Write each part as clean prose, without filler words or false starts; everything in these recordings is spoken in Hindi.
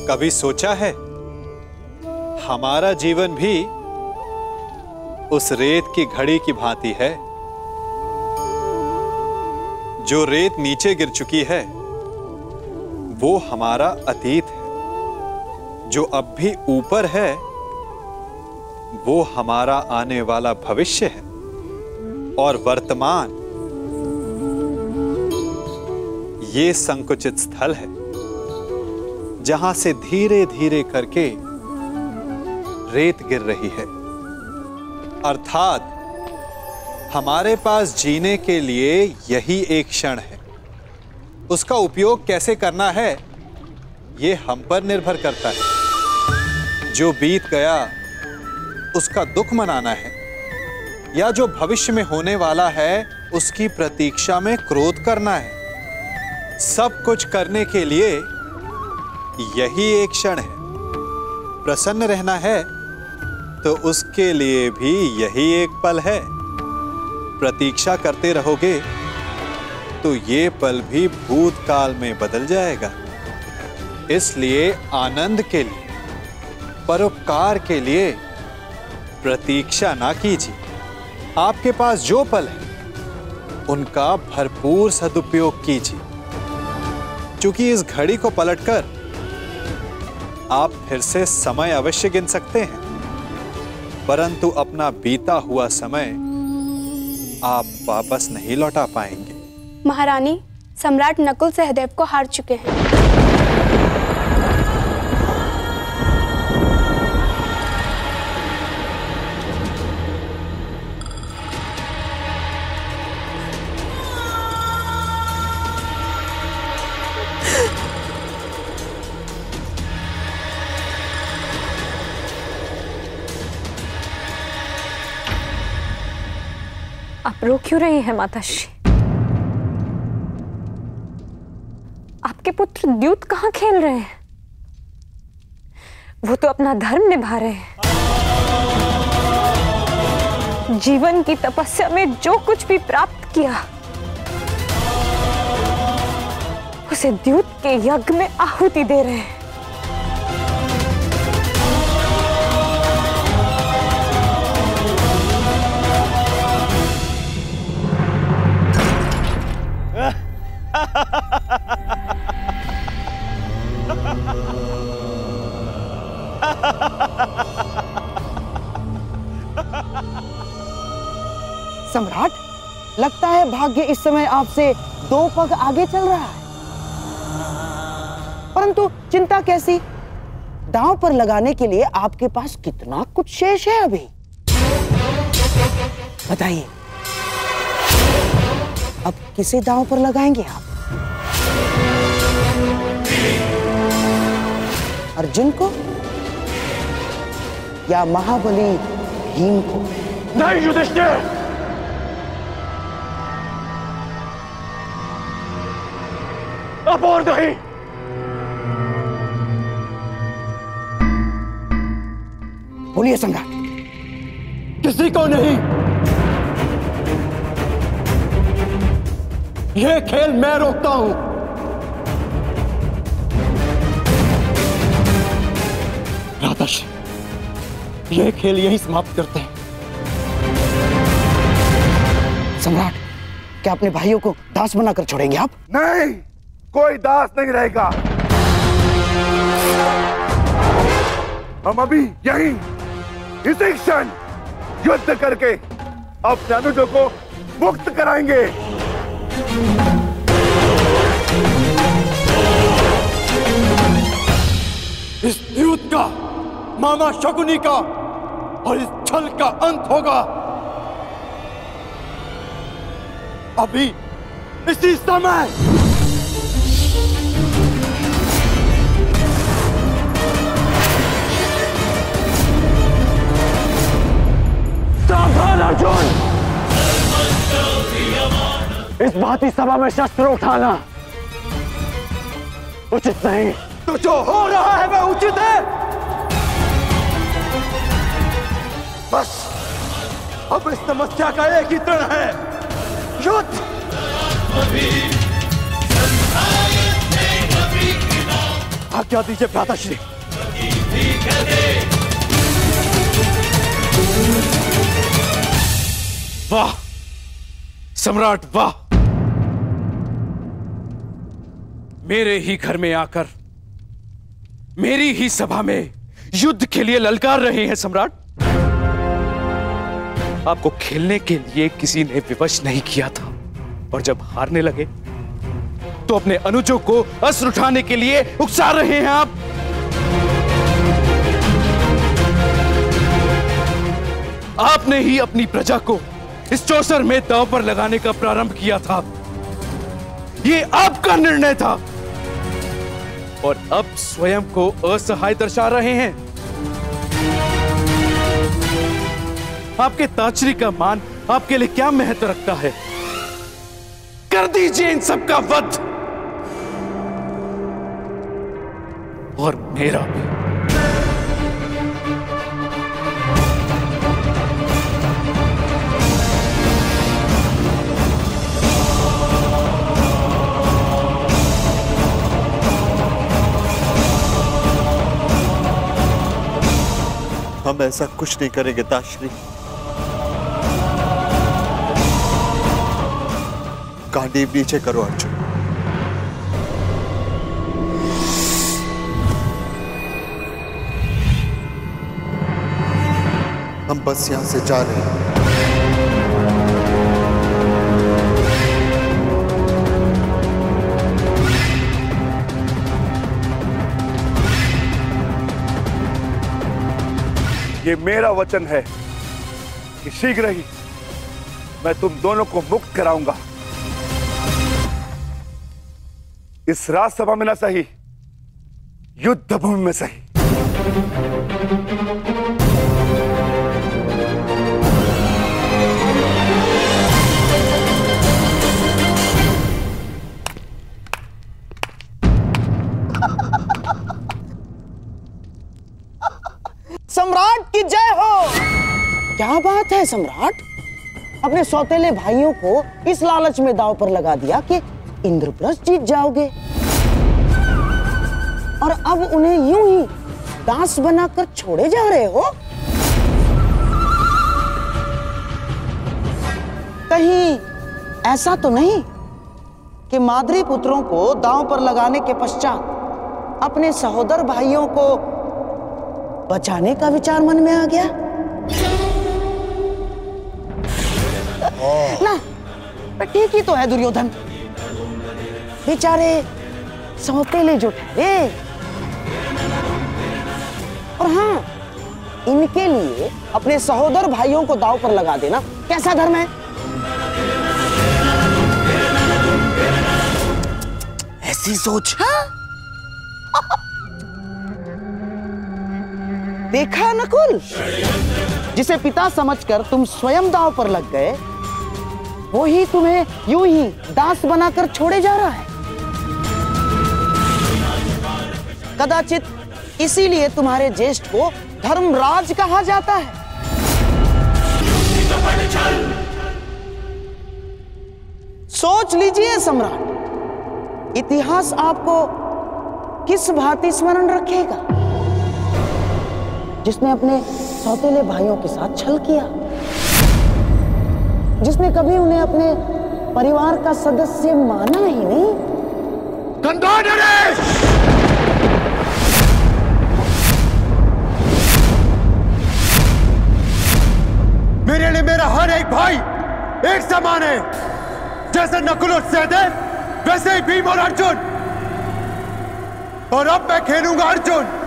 कभी सोचा है हमारा जीवन भी उस रेत की घड़ी की भांति है। जो रेत नीचे गिर चुकी है वो हमारा अतीत है, जो अब भी ऊपर है वो हमारा आने वाला भविष्य है, और वर्तमान ये संकुचित स्थल है जहां से धीरे धीरे करके रेत गिर रही है। अर्थात हमारे पास जीने के लिए यही एक क्षण है। उसका उपयोग कैसे करना है ये हम पर निर्भर करता है। जो बीत गया उसका दुख मनाना है, या जो भविष्य में होने वाला है उसकी प्रतीक्षा में क्रोध करना है। सब कुछ करने के लिए यही एक क्षण है। प्रसन्न रहना है तो उसके लिए भी यही एक पल है। प्रतीक्षा करते रहोगे तो ये पल भी भूतकाल में बदल जाएगा। इसलिए आनंद के लिए, परोपकार के लिए प्रतीक्षा ना कीजिए। आपके पास जो पल है उनका भरपूर सदुपयोग कीजिए, क्योंकि इस घड़ी को पलटकर आप फिर से समय अवश्य गिन सकते हैं, परंतु अपना बीता हुआ समय आप वापस नहीं लौटा पाएंगे। महारानी, सम्राट नकुल सहदेव को हार चुके हैं। आप रो क्यों रही है माताश्री? आपके पुत्र द्यूत कहाँ खेल रहे हैं? वो तो अपना धर्म निभा रहे हैं। जीवन की तपस्या में जो कुछ भी प्राप्त किया उसे द्यूत के यज्ञ में आहुति दे रहे हैं। सम्राट, लगता है भाग्य इस समय आपसे 2 पग आगे चल रहा है। परंतु चिंता कैसी? दांव पर लगाने के लिए आपके पास कितना कुछ शेष है अभी। बताइए, अब किसे दांव पर लगाएंगे आप? अर्जुन को या महाबली भीम को? नहीं युधिष्ठिर, अब और नहीं। बोलिए सम्राट। किसी को नहीं। यह खेल मैं रोकता हूं। राधाश, यह खेल यही समाप्त करते हैं। सम्राट, क्या अपने भाइयों को दास बनाकर छोड़ेंगे आप? नहीं, कोई दास नहीं रहेगा। हम अभी यहीं इसी क्षण युद्ध करके अपने अनुजों को मुक्त कराएंगे। इस युद्ध का, मामा शकुनी का और इस छल का अंत होगा अभी इसी समय। सावधान अर्जुन, इस भांति सभा में शस्त्र उठाना उचित नहीं। तो जो हो रहा है वह उचित है। बस अब इस समस्या का एक ही तरण है, युद्ध। आज्ञा दीजिए भ्राताश्री। वाह सम्राट वाह, मेरे ही घर में आकर मेरी ही सभा में युद्ध के लिए ललकार रहे हैं सम्राट। आपको खेलने के लिए किसी ने विवश नहीं किया था, और जब हारने लगे तो अपने अनुजों को अस्त्र उठाने के लिए उकसा रहे हैं आप। आपने ही अपनी प्रजा को इस चौसर में दांव पर लगाने का प्रारंभ किया था। यह आपका निर्णय था, और अब स्वयं को असहाय दर्शा रहे हैं। आपके ताचरी का मान आपके लिए क्या महत्व रखता है? कर दीजिए इन सबका वध, और मेरा भी। हम ऐसा कुछ नहीं करेंगे ताश्री। गांडीव नीचे करो अर्जुन। हम बस यहां से जा रहे हैं। ये मेरा वचन है कि शीघ्र ही मैं तुम दोनों को मुक्त कराऊंगा। इस राजसभा में न सही, युद्ध भूमि में सही। सम्राट की जय हो। क्या बात है सम्राट, अपने सौतेले भाइयों को इस लालच में दांव पर लगा दिया कि इंद्रप्रस्थ जीत जाओगे, और अब उन्हें यूं ही दास बनाकर छोड़े जा रहे हो। कहीं ऐसा तो नहीं कि माद्री पुत्रों को दांव पर लगाने के पश्चात अपने सहोदर भाइयों को बचाने का विचार मन में आ गया? ना, ठीक ही तो है दुर्योधन, बेचारे सौतेले जो ठहरे। और हाँ, इनके लिए अपने सहोदर भाइयों को दांव पर लगा देना कैसा धर्म है? ऐसी सोच। हाँ? देखा नकुल, जिसे पिता समझकर तुम स्वयं दांव पर लग गए, वो ही तुम्हें यूं ही दास बनाकर छोड़े जा रहा है। कदाचित इसीलिए तुम्हारे ज्येष्ठ को धर्मराज कहा जाता है। सोच लीजिए सम्राट, इतिहास आपको किस भांति स्मरण रखेगा? जिसने अपने सौतेले भाइयों के साथ छल किया, जिसने कभी उन्हें अपने परिवार का सदस्य माना ही नहीं। मेरे लिए मेरा हर एक भाई एक समान है। जैसे नकुल और सहदेव, वैसे ही भीम और अर्जुन। और अब मैं खेलूंगा अर्जुन,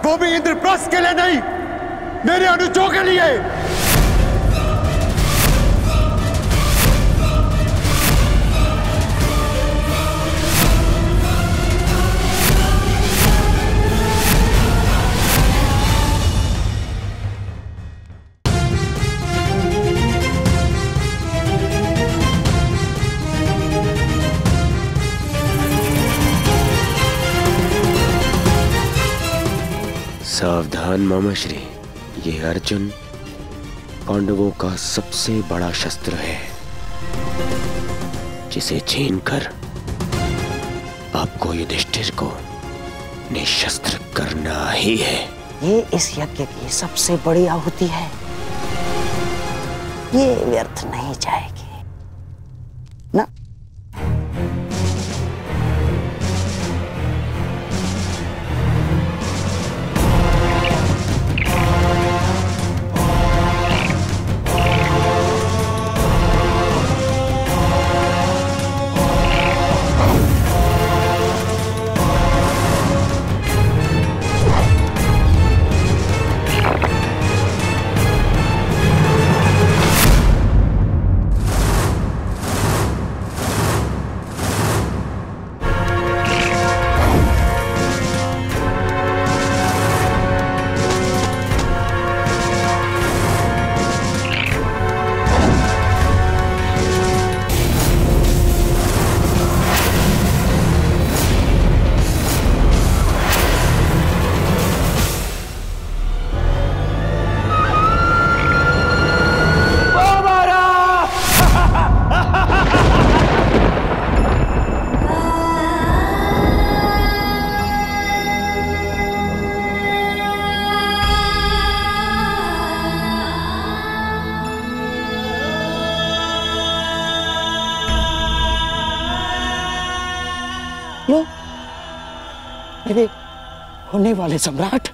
वो भी इंद्रप्रस्थ के लिए नहीं, मेरे अनुजों के लिए। सावधान मामाश्री, ये अर्जुन पांडवों का सबसे बड़ा शस्त्र है, जिसे छीनकर आपको युधिष्ठिर को निशस्त्र करना ही है। ये इस यज्ञ की सबसे बड़ी आहुति है, ये व्यर्थ नहीं जाएगी ना। लो, मेरे होने वाले सम्राट,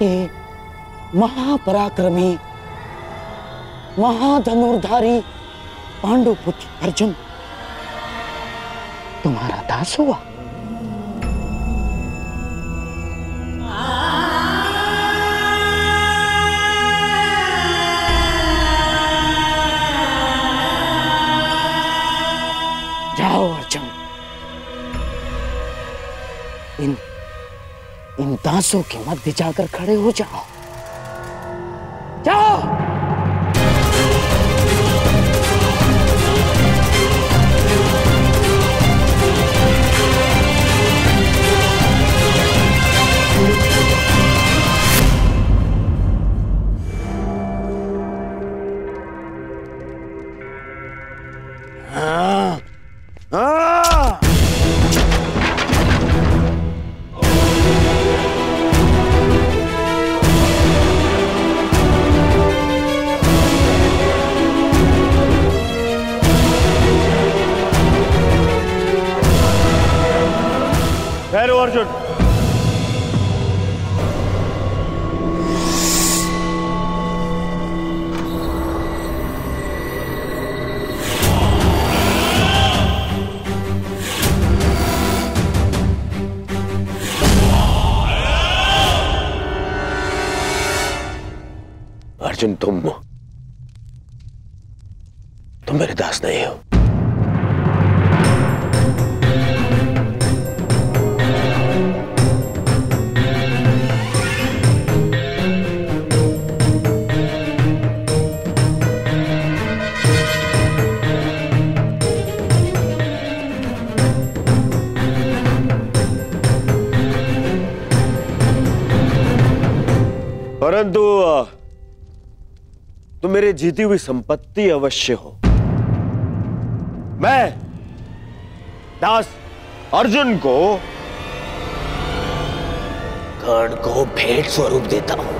ये महापराक्रमी महाधनुर्धारी पांडुपुत्र अर्जुन तुम्हारा दास हुआ। जाओ अर्जुन, इन दासों के मध्य जाकर खड़े हो जाओ। जाओ। ठहरो अर्जुन। अर्जुन, तुम मेरे दास नहीं हो। परंतु तुम मेरे जीती हुई संपत्ति अवश्य हो। मैं दास अर्जुन को कर्ण को भेंट स्वरूप देता हूं।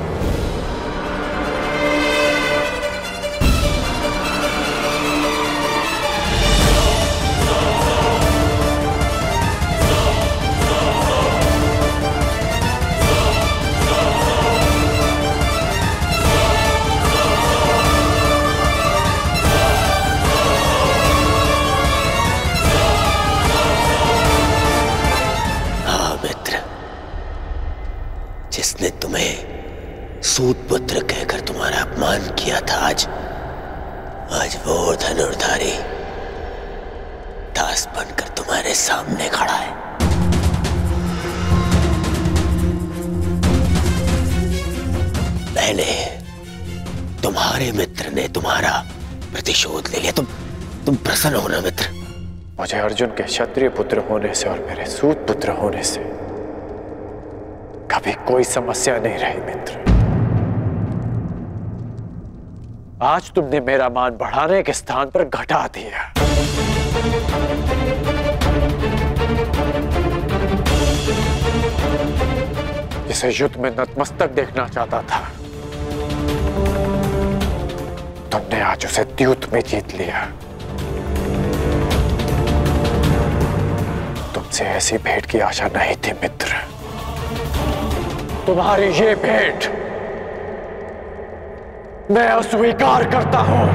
जिसने तुम्हें सूत पुत्र कहकर तुम्हारा अपमान किया था, आज वो धनुर्धारी दास बनकर तुम्हारे सामने खड़ा है। मैंने, तुम्हारे मित्र ने तुम्हारा प्रतिशोध ले लिया। तुम प्रसन्न हो ना मित्र? मुझे अर्जुन के क्षत्रिय पुत्र होने से और मेरे सूत पुत्र होने से कभी कोई समस्या नहीं रही मित्र। आज तुमने मेरा मान बढ़ाने के स्थान पर घटा दिया। जिसे युद्ध में नतमस्तक देखना चाहता था, तुमने आज उसे द्यूत में जीत लिया। तुमसे ऐसी भेंट की आशा नहीं थी मित्र। तुम्हारी ये भेंट मैं अस्वीकार करता हूं।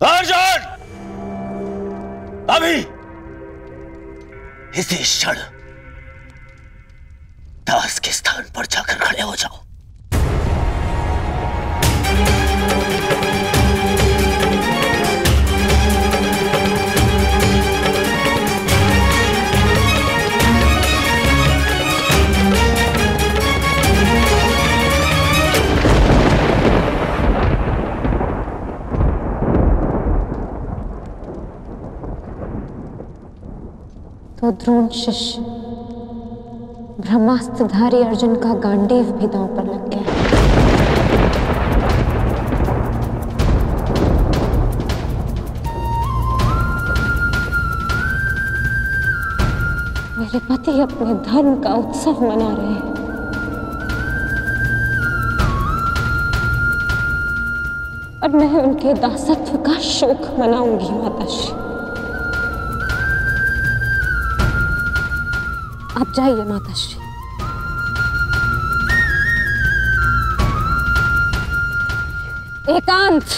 अर्जुन, अभी इसी क्षण दास के स्थान पर जाकर खड़े हो जाओ। तो द्रोण शिष्य ब्रह्मास्त्रधारी अर्जुन का गांडीव भी दांव पर लग गया। मेरे पति अपने धर्म का उत्सव मना रहे हैं और मैं उनके दासत्व का शोक मनाऊंगी माताश्री। आप जाइए माताश्री। एकांत।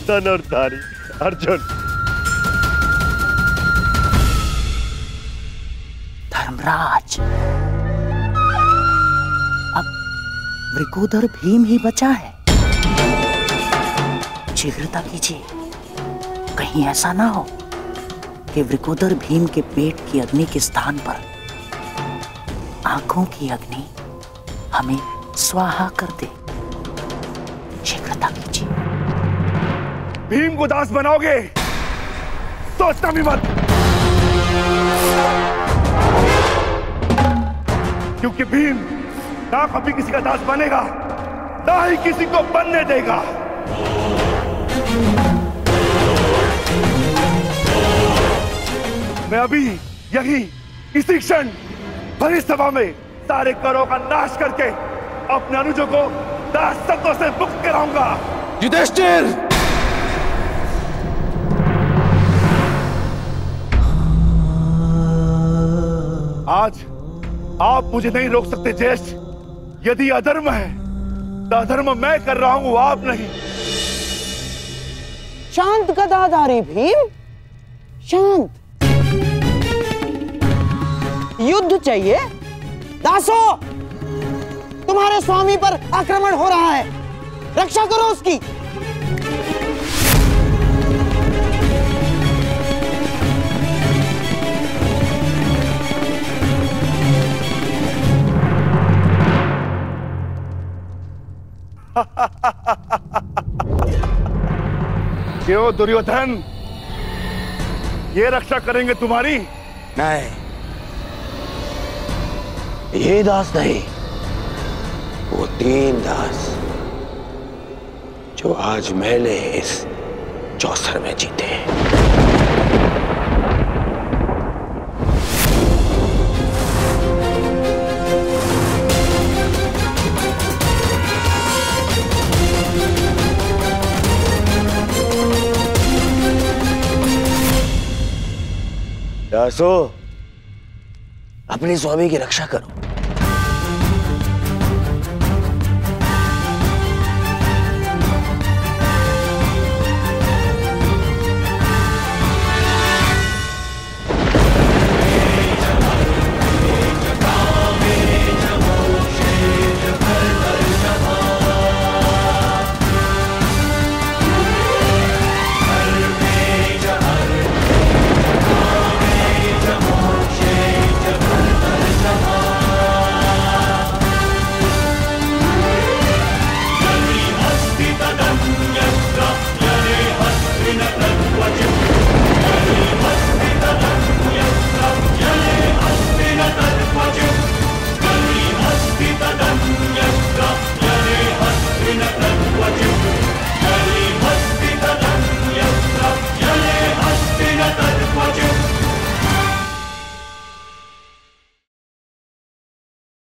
धनुर्धारी अर्जुन। धर्मराज, अब वृकोदर भीम ही बचा है। शीघ्रता कीजिए, कहीं ऐसा ना हो कि वृकोदर भीम के पेट की अग्नि के स्थान पर आंखों की अग्नि हमें स्वाहा कर दे। शीघ्रता कीजिए। भीम को दास बनाओगे? सोचना भी मत, क्योंकि भीम ना कभी किसी का दास बनेगा, ना ही किसी को बनने देगा। मैं अभी यही इसी क्षण भरी सभा में सारे करों का नाश करके अपने अनुजों को दासत्व से मुक्त कराऊंगा। युधिष्ठिर! आज आप मुझे नहीं रोक सकते ज्येष्ठ। यदि अधर्म है तो अधर्म मैं कर रहा हूं, आप नहीं। शांत गदाधारी भीम, शांत। युद्ध चाहिए? दासो, तुम्हारे स्वामी पर आक्रमण हो रहा है, रक्षा करो उसकी। क्यों दुर्योधन, ये रक्षा करेंगे तुम्हारी? नहीं, ये दास नहीं, वो 3 दास जो आज मैंने इस चौसर में जीते। दासो, अपने स्वामी की रक्षा करो।